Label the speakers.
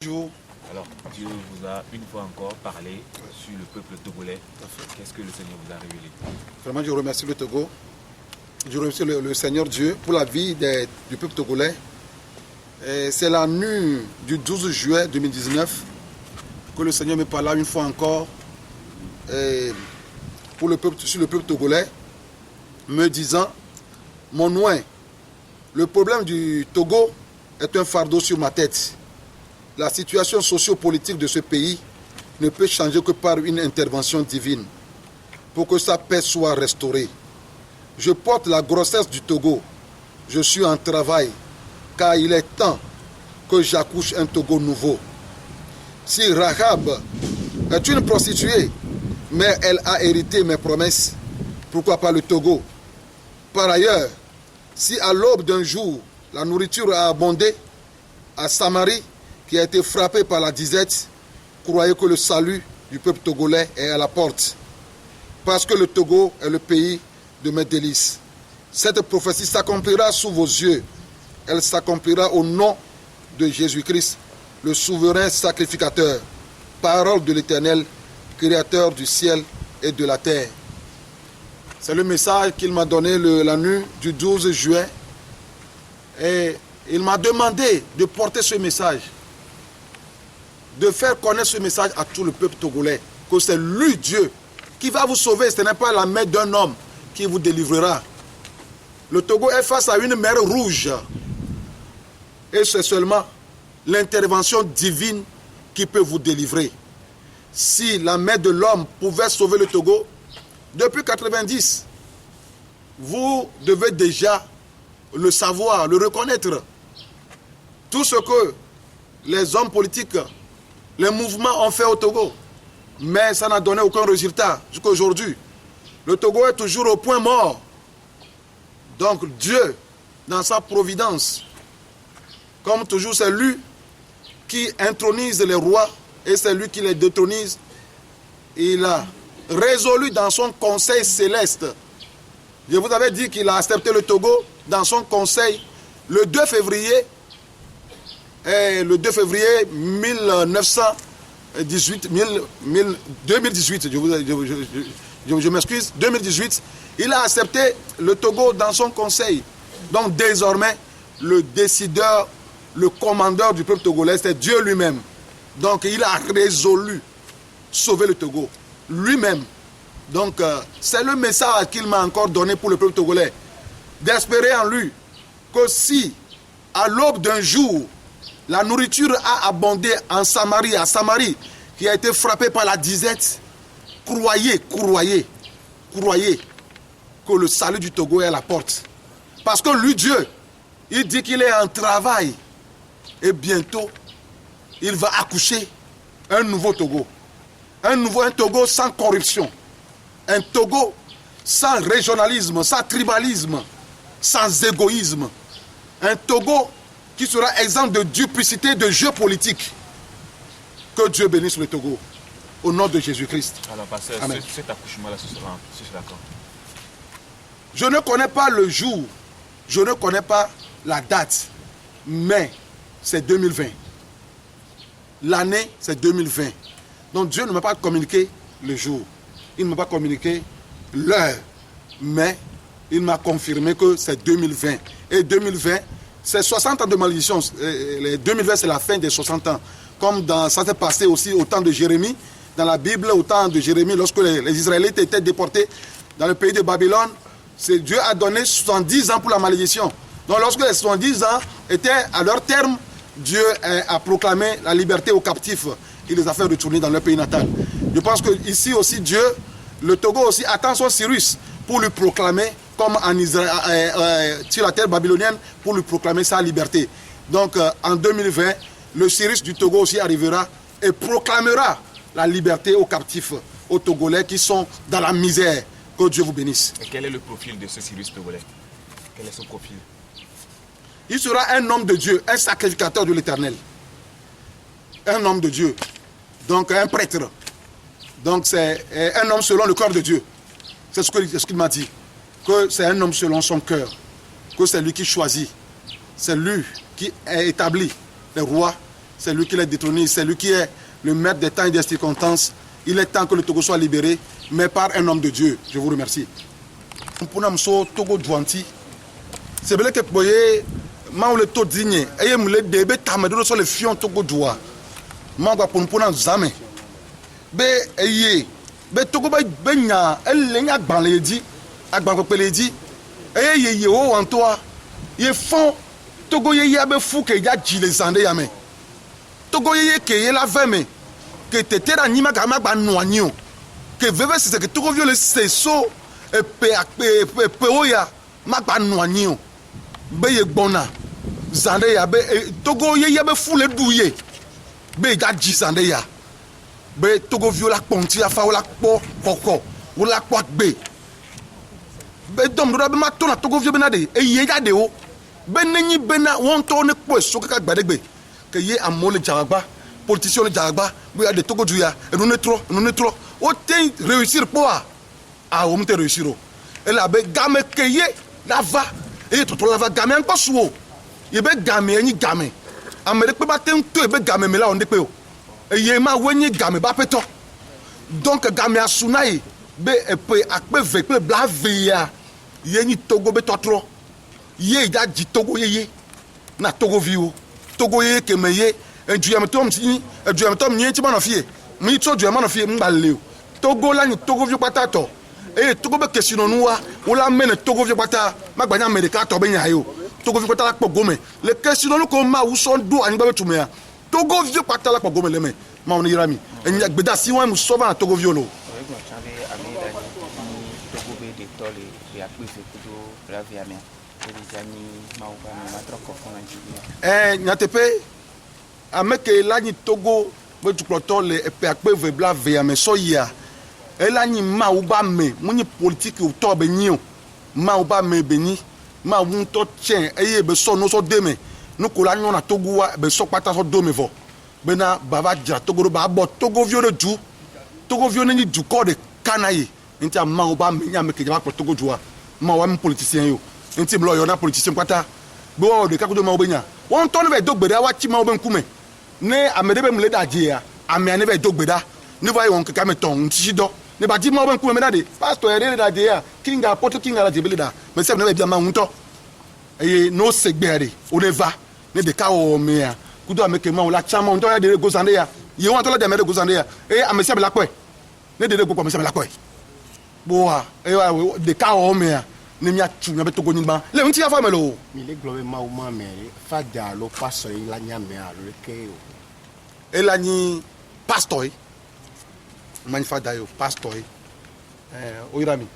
Speaker 1: Bonjour.
Speaker 2: Alors, Dieu vous a une fois encore parlé sur le peuple togolais. Qu'est-ce que le Seigneur vous a révélé?
Speaker 1: Vraiment, je remercie le Togo. Je remercie le Seigneur Dieu pour la vie du peuple togolais. C'est la nuit du 12 juillet 2019 que le Seigneur me parla une fois encore sur le peuple togolais, me disant: mon oint, le problème du Togo est un fardeau sur ma tête. La situation socio-politique de ce pays ne peut changer que par une intervention divine pour que sa paix soit restaurée. Je porte la grossesse du Togo. Je suis en travail car il est temps que j'accouche un Togo nouveau. Si Rahab est une prostituée, mais elle a hérité mes promesses, pourquoi pas le Togo? Par ailleurs, si à l'aube d'un jour, la nourriture a abondé à Samarie, qui a été frappé par la disette, croyez que le salut du peuple togolais est à la porte. Parce que le Togo est le pays de mes délices. Cette prophétie s'accomplira sous vos yeux. Elle s'accomplira au nom de Jésus-Christ, le souverain sacrificateur, parole de l'Éternel, créateur du ciel et de la terre. C'est le message qu'il m'a donné la nuit du 12 juin. Et il m'a demandé de porter ce message, de faire connaître ce message à tout le peuple togolais, que c'est lui, Dieu, qui va vous sauver. Ce n'est pas la main d'un homme qui vous délivrera. Le Togo est face à une mer rouge. Et c'est seulement l'intervention divine qui peut vous délivrer. Si la main de l'homme pouvait sauver le Togo, depuis 90, vous devez déjà le savoir, le reconnaître. Tout ce que les hommes politiques, les mouvements ont fait au Togo, mais ça n'a donné aucun résultat jusqu'à aujourd'hui. Le Togo est toujours au point mort. Donc Dieu, dans sa providence, comme toujours, c'est lui qui intronise les rois et c'est lui qui les détronise. Il a résolu dans son conseil céleste. Je vous avais dit qu'il a accepté le Togo dans son conseil le 2 février. Et le 2 février 2018, je m'excuse, 2018, il a accepté le Togo dans son conseil. Donc désormais, le décideur, le commandeur du peuple togolais, c'est Dieu lui-même. Donc il a résolu sauver le Togo, lui-même. Donc c'est le message qu'il m'a encore donné pour le peuple togolais, d'espérer en lui que si, à l'aube d'un jour, la nourriture a abondé en Samarie, à Samarie, qui a été frappée par la disette, croyez que le salut du Togo est à la porte. Parce que lui, Dieu, il dit qu'il est en travail. Et bientôt, il va accoucher un nouveau Togo. Un Togo sans corruption. Un Togo sans régionalisme, sans tribalisme, sans égoïsme. Un Togo qui sera exempt de duplicité, de jeux politiques. Que Dieu bénisse le Togo. Au nom de Jésus-Christ.
Speaker 2: Alors, pasteur, cet accouchement-là, ce sera quand?
Speaker 1: Je ne connais pas le jour, je ne connais pas la date, mais c'est 2020. L'année, c'est 2020. Donc Dieu ne m'a pas communiqué le jour. Il ne m'a pas communiqué l'heure, mais il m'a confirmé que c'est 2020. Et 2020, c'est 60 ans de malédiction. 2020, c'est la fin des 60 ans. Comme ça s'est passé aussi au temps de Jérémie. Dans la Bible, au temps de Jérémie, lorsque les Israélites étaient déportés dans le pays de Babylone, Dieu a donné 70 ans pour la malédiction. Donc lorsque les 70 ans étaient à leur terme, Dieu a proclamé la liberté aux captifs. Il les a fait retourner dans leur pays natal. Je pense qu'ici aussi, Dieu, le Togo aussi, attend son Cyrus pour lui proclamer, comme en Israël, sur la terre babylonienne, pour lui proclamer sa liberté. Donc en 2020, le Cyrus du Togo aussi arrivera et proclamera la liberté aux captifs, aux Togolais qui sont dans la misère. Que Dieu vous bénisse.
Speaker 2: Et quel est le profil de ce Cyrus togolais? Quel est son profil?
Speaker 1: Il sera un homme de Dieu, un sacrificateur de l'Éternel. Un homme de Dieu. Donc un prêtre. Donc c'est un homme selon le cœur de Dieu. C'est ce qu'il m'a dit. Que c'est un homme selon son cœur. Que c'est lui qui choisit. C'est lui qui a établi les rois. c'est lui qui l'a détrôné, c'est lui qui est le maître des temps et des circonstances. Il est temps que le Togo soit libéré, mais par un homme de Dieu. Je vous remercie. Pour nous, Togo Dwanti, c'est vrai que vous voyez, moi, le taux digne, et le début, tu sur le fion Togo Dwa. Moi, pour nous, jamais. Mais Togo, ben, ya, elle est dans les dits, à les dits, et il y a en toi, il font Togo, il y a des fous qui y a les andés, mais Togo, il y a qui la veme, que tu étais dans Nima Gama Noignon, que veve, c'est que Togo viole ses sauts, et Péoya, Magba Noignon, Beye Bona, Zandeya, Togo, il y a des fous les douillés, Beye Gadji Zandeya. Be Togo viola ponti afa wala po koko wala po be dom do be ma to na Togo vio benade e ye ga de o be nenyi bena won to ne po so ka gbadegbe ke ye amole jaragba politicien le jaragba be ya de Togo duya e no ne trop o ten réussir po a o mte réussir o e la be game ke ye la va e to la va game en posuo ye be game enyi game amere pe ba ten to e be game me la on de pe o et ma wenye game ba peto donc game asunayi be epe akpe vepe bla via yeni Togo be totro ye da di Togo ye na Togo viu Togo ye ke meye enduya metom si enduya metom ni ti ma fie mi to enduya ma fie mbale Togo la ni Togo viu patato e Togo be kesino nuwa wala mene Togo viu pata magbanya America to be nya yo Togo viu pata la pogome le kesino lu ko ma wuson do anigba betumea Togo vieux patala kwa gome leme ma on irami enya gbeda si wan mu sova na Togo vieux lo nyatepe ameke la ni Togo be tukloto le epe akpe ve bla ve ame so ya ela ni ma uba me muni politique o to be nyi ma uba me beni ma wun to chen eye be so no so deme nous collons na Togo wa be so pata so do me vo bena baba ja Togo ba bo Togo vieux de du Togo vieux ni du corps de canaille nti ma oba me nya me ke ja Togo joa ma wa politicien yo nti blo yo na politicien pata bo de ka ko do ma obenya won to ne be dogbeda wa chi ma oben kume ne amede be mle da je ya ame ne be dogbeda ne va yon ka me ton nti do ne ba di ma oben kume me na de pastor ere da je ya kinga poto kinga la je bele da me se ne be bia ma hunto e no segbere o ne va ne de ka o me ya kudo ameke ma o la chama on to ya de gozande ya ye won to la de me de gozande ya e amese be la ko ne de go amese be la ko boa e de ka o me ya ne mi atu na be Togo ni ba le nti ya fa me lo
Speaker 3: mi le globe ma o ma me fa da lo pastor la nya me a le ke o
Speaker 1: e la ni pastor mani fa da yo pastor o irami